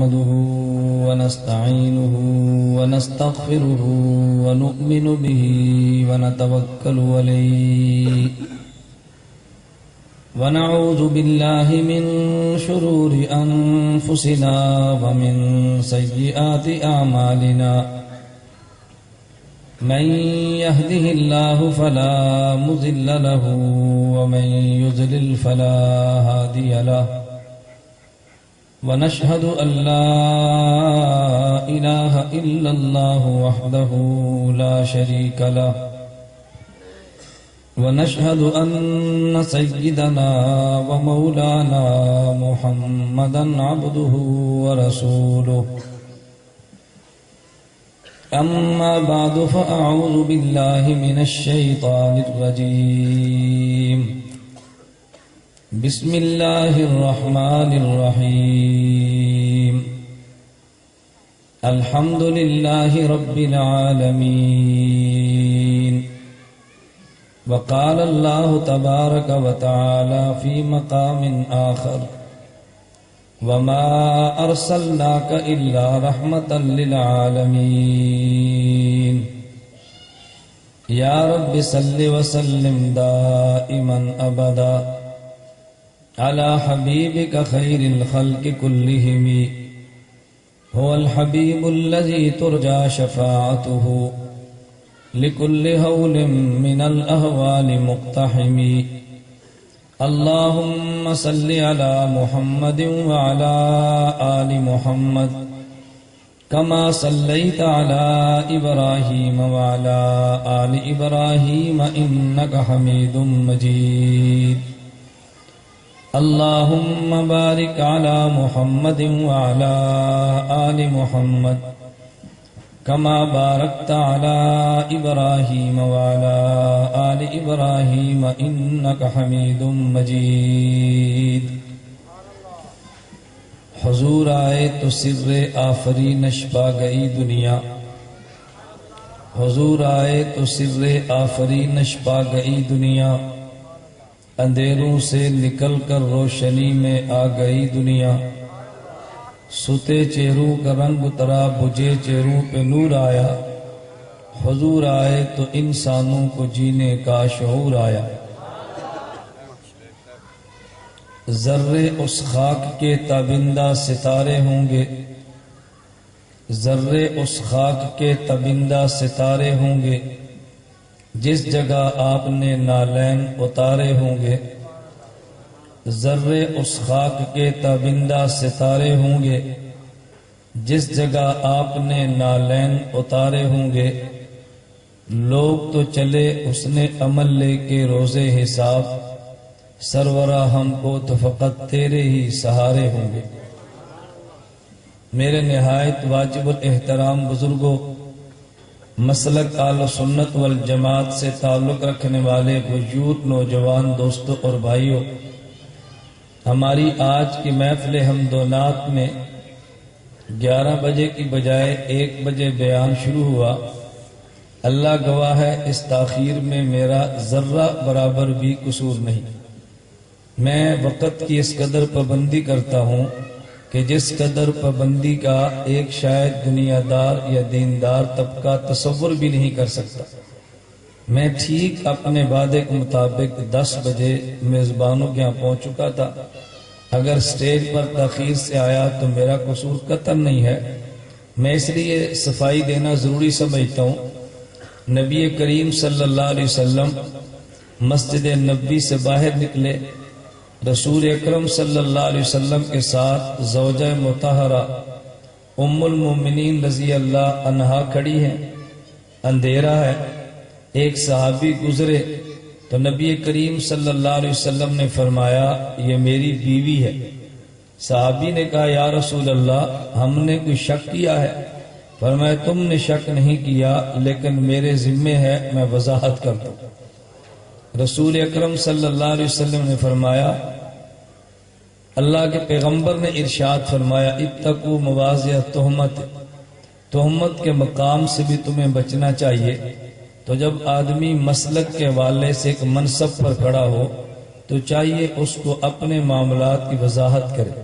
نحمده ونستعينه ونستغفره ونؤمن به ونتوكل عليه ونعوذ بالله من شرور أنفسنا ومن سيئات أعمالنا من يهده الله فلا مضل له ومن يضلل فلا هادي له ونشهد أن لا إله إلا الله وحده لا شريك له ونشهد أن سيدنا ومولانا محمدا عبده ورسوله أما بعد فأعوذ بالله من الشيطان الرجيم بسم الله الرحمن الرحيم الحمد لله رب العالمين وقال الله تبارك وتعالى في مقام آخر وما أرسلناك إلا رحمة للعالمين يا رب صل وسلم دائما أبدا على حبيبك خير الخلق كلهم هو الحبيب الذي ترجى شفاعته لكل هول من الأهوال مقتحم اللهم صل على محمد وعلى آل محمد كما صليت على إبراهيم وعلى آل إبراهيم إنك حميد مجيد اللهم بارك على محمد وعلى آل محمد كما باركت على إبراهيم وعلى آل إبراهيم إنك حميد مجيد حضور آئے تو سر آفرینش پا گئی دنیا حضور آئے تو سر آفرینش پا گئی دنیا اندھیروں سے نکل کر روشنی میں آ گئی دنیا سوتے چہروں کا رنگ اترا بجھے چہروں پہ نور آیا حضور آئے تو انسانوں کو جینے کا شعور آیا ذرے اس خاک کے تابندہ ستارے ہوں گے ذرے اس خاک کے تابندہ ستارے ہوں گے جس جگہ آپ نے نالین اتارے ہوں گے ذرے اس خاک کے تابندہ ستارے ہوں گے جس جگہ آپ نے نالین اتارے ہوں گے لوگ تو چلے اس نے عمل لے کے روزے حساب سرورہ ہم کو تو فقط تیرے ہی سہارے ہوں گے میرے نہایت واجب الاحترام بزرگوں مسلک اہل سنت والجماعت سے تعلق رکھنے والے وجود نوجوان دوستوں اور بھائیوں ہماری آج کی محفل حمد و نعت میں 11 بجے کی بجائے 1 بجے بیان شروع ہوا اللہ گواہ ہے اس تاخیر میں میرا ذرہ برابر بھی قصور نہیں میں وقت کی اس قدر پابندی کرتا ہوں کہ جس قدر پابندی کا ایک شاید دنیا دار یا دیندار طبقہ تصور بھی نہیں کر سکتا میں ٹھیک اپنے وعدے کے مطابق 10 بجے میزبانوں کے یہاں پہنچ چکا تھا اگر سٹیج پر تاخیر سے آیا تو میرا قصور قطعاً نہیں ہے میں اس لیے صفائی دینا ضروری سمجھتا ہوں نبی کریم صلی اللہ علیہ وسلم مسجد نبوی سے باہر نکلے رسول اکرم صلی اللہ علیہ وسلم کے ساتھ زوجہ مطہرہ ام المومنین رضی اللہ عنہا کھڑی ہیں اندھیرا ہے ایک صحابی گزرے تو نبی کریم صلی اللہ علیہ وسلم نے فرمایا یہ میری بیوی ہے صحابی نے کہا یا رسول اللہ ہم نے کوئی شک کیا ہے فرمایا تم نے شک نہیں کیا لیکن میرے ذمے ہے میں وضاحت کر دوں رسول اکرم صلی اللہ علیہ وسلم نے فرمایا اللہ کے پیغمبر نے ارشاد فرمایا اتقوا مواضع التہمت تہمت کے مقام سے بھی تمہیں بچنا چاہیے تو جب آدمی مسلک کے حوالے سے ایک منصب پر کھڑا ہو تو چاہیے اس کو اپنے معاملات کی وضاحت کرے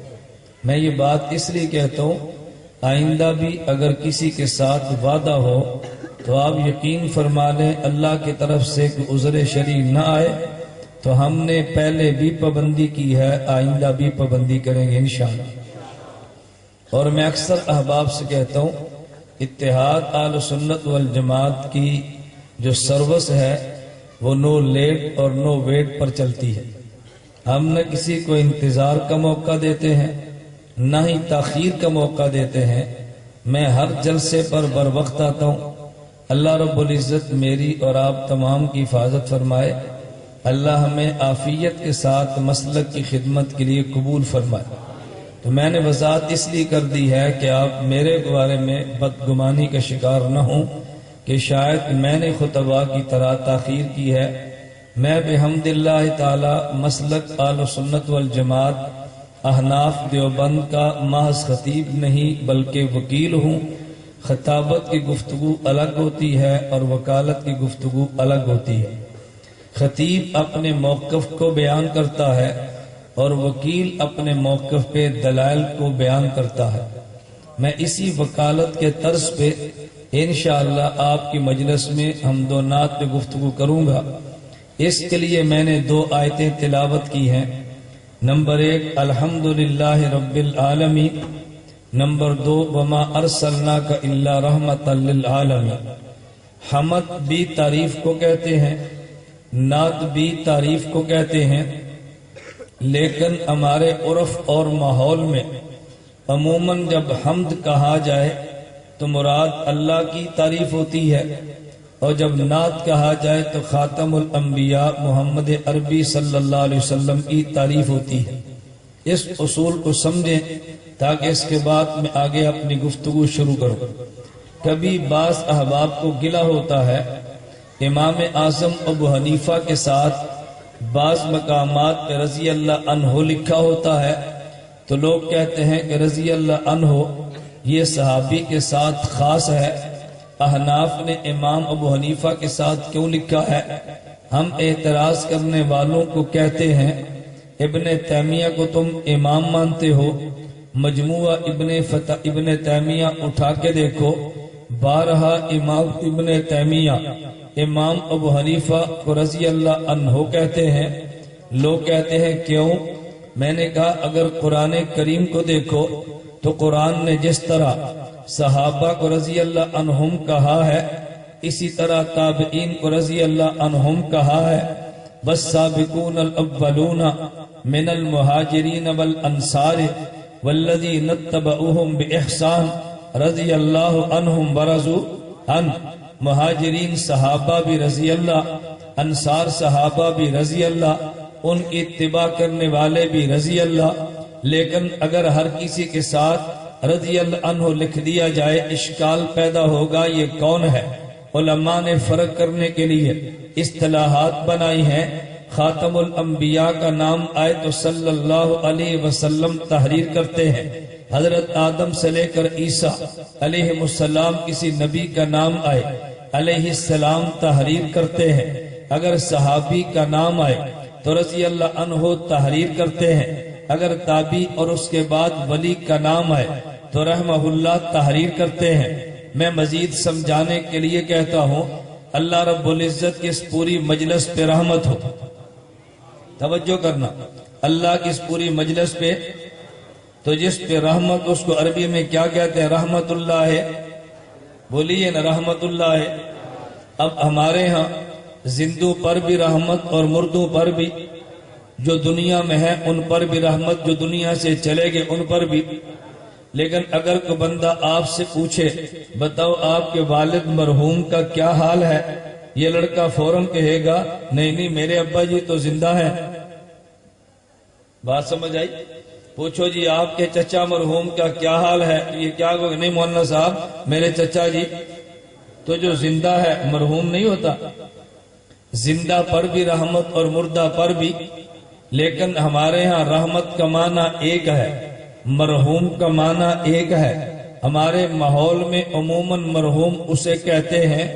میں یہ بات اس لیے کہتا ہوں، آئندہ بھی اگر کسی کے ساتھ وعدہ ہو تو آپ یقین فرما لیں اللہ کی طرف سے کوئی عذر شرعی نہ آئے تو ہم نے پہلے بھی پابندی کی ہے، آئندہ بھی پابندی کریں گے انشاءاللہ۔ اور میں اکثر احباب سے کہتا ہوں، اتحاد اہل سنت والجماعت کی جو سروس ہے وہ نو لیٹ اور نو ویٹ پر چلتی ہے۔ ہم نہ کسی کو انتظار کا موقع دیتے ہیں نہ ہی تاخیر کا موقع دیتے ہیں۔ میں ہر جلسے پر بر وقت آتا ہوں۔ اللہ رب العزت میری اور آپ تمام کی حفاظت فرمائے۔ اللہ ہمیں عافیت کے ساتھ مسلک کی خدمت کے لیے قبول فرمائے۔ تو میں نے وضاحت اس لیے کر دی ہے کہ آپ میرے بارے میں بدگمانی کا شکار نہ ہوں کہ شاید میں نے خطبہ کی طرح تاخیر کی ہے۔ میں بحمد اللہ تعالی مسلک اہل سنت والجماعت احناف دیوبند کا محض خطیب نہیں بلکہ وکیل ہوں۔ خطابت کی گفتگو الگ ہوتی ہے اور وکالت کی گفتگو الگ ہوتی ہے۔ خطیب اپنے موقف کو بیان کرتا ہے اور وکیل اپنے موقف پہ دلائل کو بیان کرتا ہے۔ میں اسی وکالت کے طرز پہ انشاءاللہ آپ کی مجلس میں حمد و نعت پہ گفتگو کروں گا۔ اس کے لیے میں نے 2 آیتیں تلاوت کی ہیں۔ نمبر 1 الحمدللہ رب العالمین، نمبر 2 وما ارسلناک الا رحمتا للعالمین۔ حمد بھی تعریف کو کہتے ہیں، نعت بھی تعریف کو کہتے ہیں، لیکن ہمارے عرف اور ماحول میں عموماً جب حمد کہا جائے تو مراد اللہ کی تعریف ہوتی ہے، اور جب نعت کہا جائے تو خاتم الانبیاء محمد عربی صلی اللہ علیہ وسلم کی تعریف ہوتی ہے۔ اس اصول کو سمجھیں تاکہ اس کے بعد میں آگے اپنی گفتگو شروع کروں۔ کبھی بعض احباب کو گلہ ہوتا ہے، امام اعظم ابو حنیفہ کے ساتھ بعض مقامات پہ رضی اللہ عنہ لکھا ہوتا ہے تو لوگ کہتے ہیں کہ رضی اللہ عنہ یہ صحابی کے ساتھ خاص ہے، احناف نے امام ابو حنیفہ کے ساتھ کیوں لکھا ہے؟ ہم اعتراض کرنے والوں کو کہتے ہیں ابن تیمیہ کو تم امام مانتے ہو، مجموعہ ابن تیمیہ اٹھا کے دیکھو، بارہا امام ابن تیمیہ امام ابو حنیفہ کو رضی اللہ عنہ کہتے ہیں۔ لوگ کہتے ہیں کیوں؟ میں نے کہا اگر قرآن کریم کو دیکھو تو قرآن نے جس طرح صحابہ کو رضی اللہ عنہم کہا ہے اسی طرح تابعین کو رضی اللہ عنہم کہا ہے۔ والسابقون الاولون من المہاجرین والانصار والذین اتبعوہم باحسان رضی اللہ عنہم ورضوا عنہ۔ مہاجرین صحابہ بھی رضی اللہ، انصار صحابہ بھی رضی اللہ، ان کی اتباع کرنے والے بھی رضی اللہ۔ لیکن اگر ہر کسی کے ساتھ رضی اللہ عنہ لکھ دیا جائے اشکال پیدا ہوگا، یہ کون ہے؟ علماء نے فرق کرنے کے لیے اصطلاحات بنائی ہیں۔ خاتم الانبیاء کا نام آئے تو صلی اللہ علیہ وسلم تحریر کرتے ہیں۔ حضرت آدم سے لے کر عیسیٰ علیہ السلام کسی نبی کا نام آئے علیہ السلام تحریر کرتے ہیں۔ اگر صحابی کا نام آئے تو رضی اللہ عنہ تحریر کرتے ہیں۔ اگر تابعی اور اس کے بعد ولی کا نام آئے تو رحمہ اللہ تحریر کرتے ہیں۔ میں مزید سمجھانے کے لیے کہتا ہوں اللہ رب العزت کی اس پوری مجلس پہ رحمت ہو۔ توجہ کرنا، اللہ کی اس پوری مجلس پہ، تو جس پہ رحمت اس کو عربی میں کیا کہتے ہیں؟ رحمت اللہ ہے، بولیے نا رحمت اللہ ہے۔ اب ہمارے ہاں زندوں پر بھی رحمت اور مردوں پر بھی، جو دنیا میں ہے ان پر بھی رحمت، جو دنیا سے چلے گئے ان پر بھی۔ لیکن اگر کوئی بندہ آپ سے پوچھے بتاؤ آپ کے والد مرحوم کا کیا حال ہے، یہ لڑکا فوراً کہے گا نہیں میرے ابا جی تو زندہ ہیں۔ بات سمجھ آئی؟ پوچھو جی آپ کے چچا مرحوم کا کیا حال ہے، یہ کیا کہو؟ نہیں مولانا صاحب میرے چچا جی تو جو زندہ ہے مرحوم نہیں ہوتا۔ زندہ پر بھی رحمت اور مردہ پر بھی، لیکن ہمارے ہاں رحمت کا معنی ایک ہے، مرحوم کا معنی ایک ہے۔ ہمارے ماحول میں عموماً مرحوم اسے کہتے ہیں